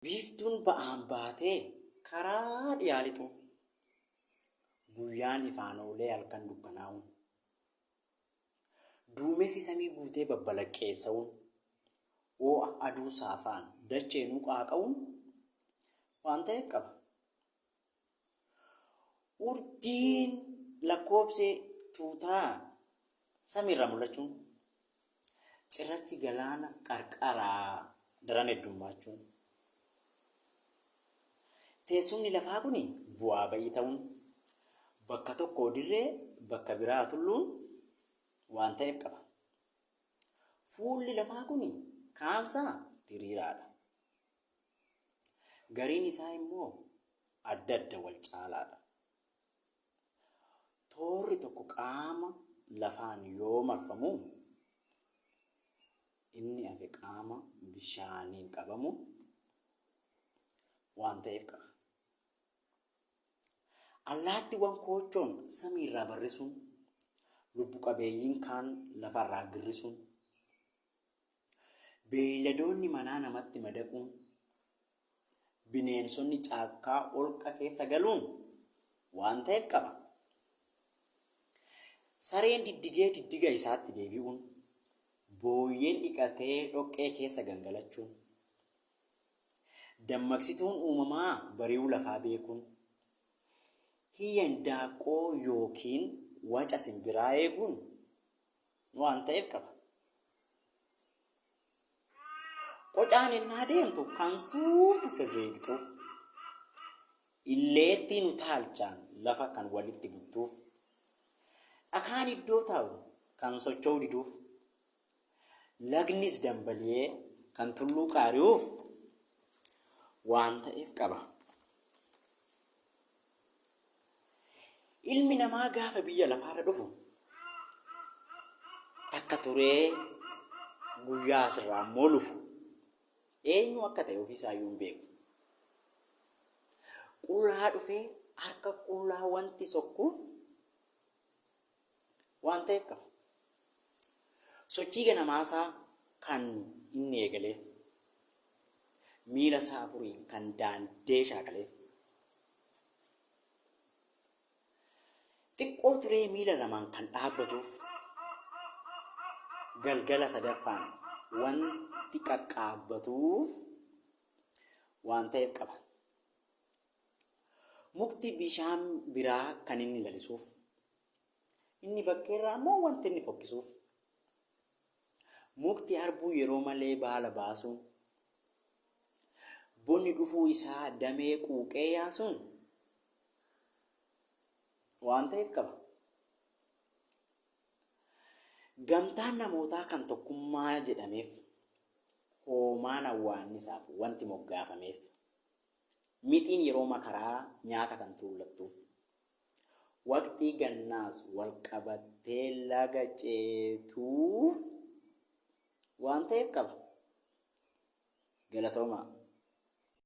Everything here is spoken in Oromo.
Biiftuun ba'aan baatee karaa dhiyaalitu guyyaan ifaan oolee halkan dukkanaa'uun duumessi samii guutee babbalaqqeessa'uun ho'a aduu saafaan dacheenuu qaaqa'uun waan ta'eef qaba. Urjiin lakkoobsee tuutaa samiirra mul'achuun cirrachi galaana qarqaraa daran heddummachuun teessumni lafaa kun bu'aa bayii ta'uun bakka tokko dirree bakka biraa tulluun waan ta'eef qaba. Fuulli lafaa kun kaansaa diriiraadha. Gariin isaa immoo adda adda wal caalaadha. Toorri tokko qaama lafaan yoo marfamu inni hafe qaama bishaaniin qabamu waan ta'eef qaba. Allaattiiwwan koochoon samiirraa barrisuun lubbu qabeeyyiin kaan lafarraa girrisuun beeyladoonni manaa namatti madaquun bineensonni caakkaa holqa keessa galuun waan ta'eef qaba. Sareen diddigee diddiga isaatti deebi'uun booyyeen dhiqatee dhoqqee keessa gangalachuun dammaqsituun uumamaa bari'uu lafaa beekuun hiyyan daaqoo yookiin waca simbiraa eeguun waan ta'eef qaba. Qocaan innaa deemtu kan suurti sirreegtuuf illeettiin utaalchaan lafa kan walitti buttuuf dhakaan iddoo taa'u kan socho'uu diduuf lagnis dambali'ee kan tulluu qaari'uuf waan ta'eef qaba. Ilmi namaa gaafa biyya lafaarra dhufu takka turee guyyaa asirraa immoo lufu eenyu akka ta'e ofiisaayyuu hin beeku. Qullaa dhufee harka qullaa wanti sokkuuf waan ta'eef qaba. Sochii ganamaasaa kan inni eegaleef miila isaa afuriin kan daandee shaakaleef xiqqoo turee miila lamaan kan dhaabbatuuf galgala sadaffaan wanti qaqqaabbatuuf waan ta'eef qaba. Mukti bishaan biraa kan inni lalisuuf inni bakkeerraa immoo wanti inni fokkisuuf mukti harbuu yeroo malee baala baasuun bonni dhufuu isaa damee quuqee yaasuun waan ta'eef qaba. Gamtaan namootaa kan tokkummaa jedhameef hoomaan awwaannisaaf wanti moggaafameef mixiin yeroo makaraa nyaata kan tuullattuuf waqtii gannaas wal qabattee laga ceetuuf waan ta'eef qaba. Galatoomaa.